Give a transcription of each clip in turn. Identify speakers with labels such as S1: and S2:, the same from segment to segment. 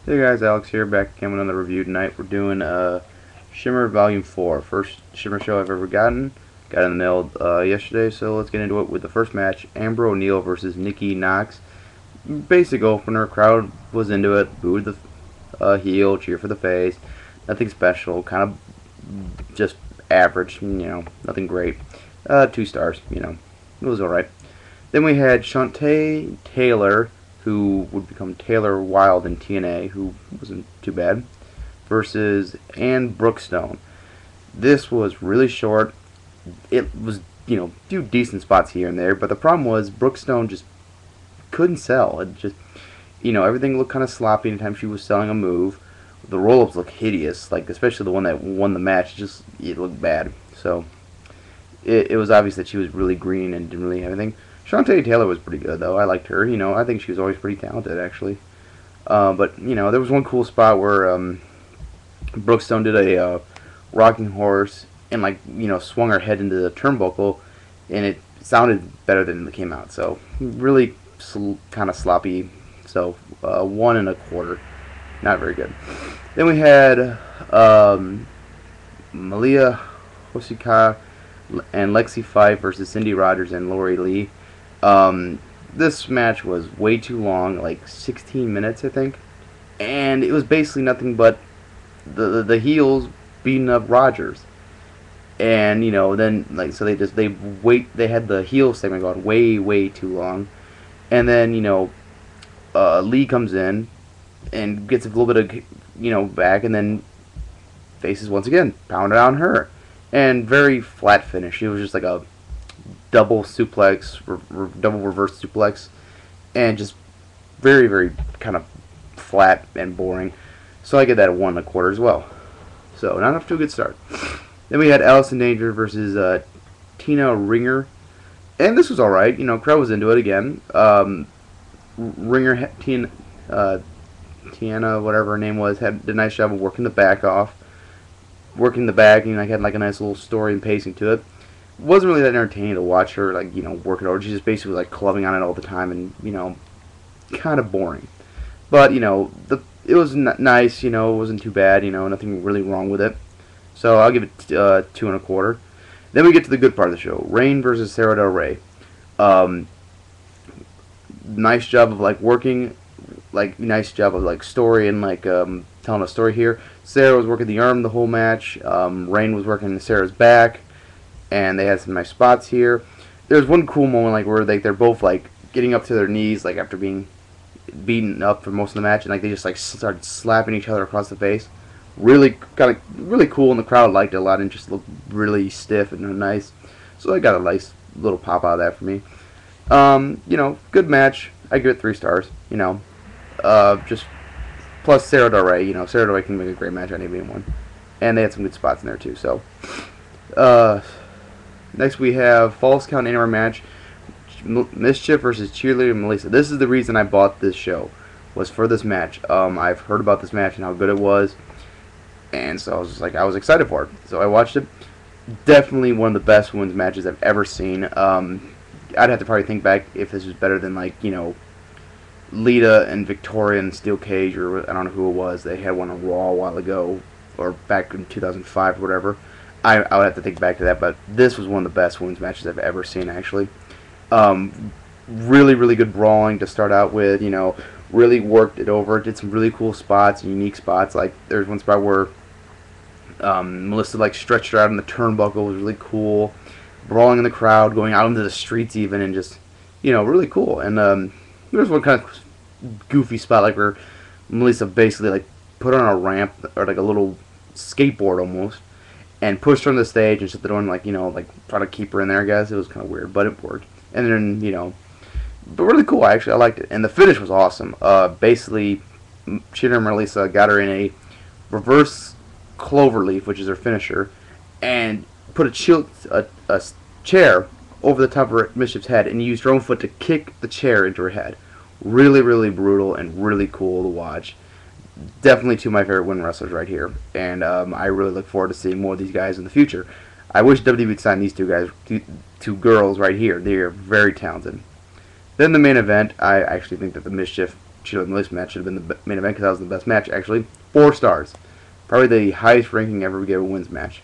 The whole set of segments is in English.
S1: Hey guys, Alex here, back again with another review tonight. We're doing Shimmer Volume 4, first Shimmer show I've ever gotten. Got it nailed yesterday, so let's get into it with the first match, Amber O'Neil versus Nikki Knox. Basic opener, crowd was into it, booed the heel, cheer for the face. Nothing special, kind of just average, nothing great. 2 stars, it was alright. Then we had Shantelle Taylor, who would become Taylor Wilde in TNA, who wasn't too bad, versus Brookstone. This was really short. It was, few decent spots here and there, but the problem was Brookstone just couldn't sell. It just, everything looked kind of sloppy anytime she was selling a move. The roll-ups looked hideous, like especially the one that won the match. It looked bad. So it was obvious that she was really green and didn't really have anything. Shantelle Taylor was pretty good, though. I liked her. I think she was always pretty talented, actually. But, there was one cool spot where Brookstone did a rocking horse and, swung her head into the turnbuckle, and it sounded better than it came out. So, really kind of sloppy. So, 1 1/4. Not very good. Then we had Malia, Hosaka, and Lexie Fyfe versus Cindy Rogers and Lorelei. This match was way too long, like 16 minutes, I think, and it was basically nothing but the heels beating up Rogers, and then so they had the heel segment going way too long, and then Lee comes in and gets a little bit of back, and then faces once again pounded on her, and very flat finish. It was just like a double suplex, double reverse suplex, and just very kind of flat and boring. So I get that at 1 1/4 as well. So not off to a good start. Then we had Allison Danger versus Tina Ringer, and this was all right. Crowd was into it again. Ringer, Tiana, whatever her name was, did a nice job of working the back off, working the back, and had like a nice little story and pacing to it. Wasn't really that entertaining to watch her work it over. She's just basically like clubbing on it all the time, and kind of boring. But it was nice. It wasn't too bad. Nothing really wrong with it. So I'll give it 2 1/4. Then we get to the good part of the show: Rain versus Sara Del Rey. Nice job of working, nice job of story and telling a story here. Sara was working the arm the whole match. Rain was working Sarah's back. And they had some nice spots here. There's one cool moment where they're both getting up to their knees after being beaten up for most of the match, and they just started slapping each other across the face. Really really cool, and the crowd liked it a lot and just looked really stiff and nice. So I got a nice little pop out of that for me. Good match. I give it 3 stars. Just plus Sara Del Rey. Sara Del Rey can make a great match on any one, and they had some good spots in there too. So. Next we have Falls Count Anywhere match, MsChif versus Cheerleader and Malia. This is the reason I bought this show, was for this match. I've heard about this match and how good it was, and so I was excited for it. So I watched it. Definitely one of the best women's matches I've ever seen. I'd have to probably think back if this was better than Lita and Victoria and Steel Cage, or I don't know who it was. They had one on Raw a while ago, or back in 2005 or whatever. I would have to think back to that, but this was one of the best women's matches I've ever seen, actually. Really good brawling to start out with, really worked it over, did some really cool spots, unique spots. There's one spot where Melissa, stretched her out in the turnbuckle, was really cool. Brawling in the crowd, going out into the streets even, and just, really cool. And there's one kind of goofy spot, where Melissa basically, put her on a ramp, or a little skateboard almost, and pushed her on the stage and shut the door and try to keep her in there. I guess it was kind of weird, but it worked. And then but really cool. I liked it, and the finish was awesome. Basically, Cheerleader and Melissa got her in a reverse cloverleaf, which is her finisher, and put a chair over the top of her MsChif's head, and used her own foot to kick the chair into her head. Really brutal and really cool to watch. Definitely 2 of my favorite women wrestlers right here, and I really look forward to seeing more of these guys in the future. I wish WWE would sign these 2 guys, 2 girls right here. They are very talented. Then the main event, I actually think that the MsChif Cheerleader Melissa match should have been the main event because that was the best match, actually. 4 stars. Probably the highest ranking ever we gave a women's match.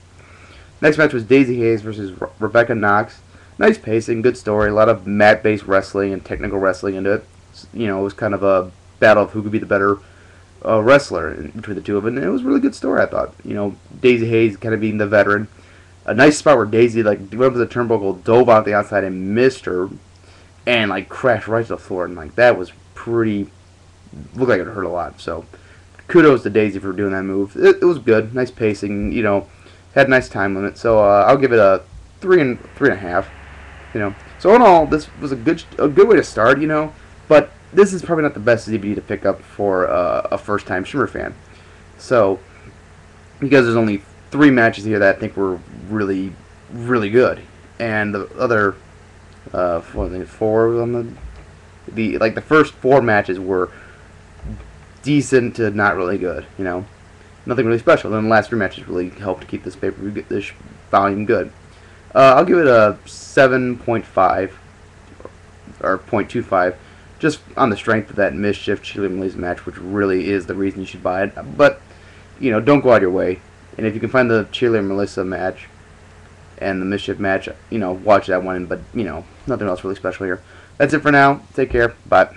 S1: Next match was Daizee Haze versus Rebecca Knox. Nice pacing, good story, a lot of mat-based wrestling and technical wrestling into it. You know, it was kind of a battle of who could be the better wrestler between the two of them, and it was a really good story, I thought. You know, Daizee Haze kind of being the veteran. A nice spot where Daizee, like, went up to the turnbuckle, dove out the outside and missed her, and, like, crashed right to the floor, and, like, that was pretty, looked like it hurt a lot, so kudos to Daizee for doing that move. It was good, nice pacing, you know, had a nice time limit, so I'll give it a 3.5. You know, so in all, this was a good way to start. You know, but this is probably not the best ZBD to pick up for a first-time Shimmer fan. So because there's only 3 matches here that I think were really, really good, and the other 4 on the first 4 matches were decent to not really good. You know, nothing really special. Then the last 3 matches really helped to keep this this volume good. I'll give it a 7.5 or 0.25, just on the strength of that MsChif Cheerleader Melissa match, which really is the reason you should buy it. But you know, don't go out of your way. And if you can find the Cheerleader Melissa match and the MsChif match, you know, watch that one. But you know, nothing else really special here. That's it for now. Take care. Bye.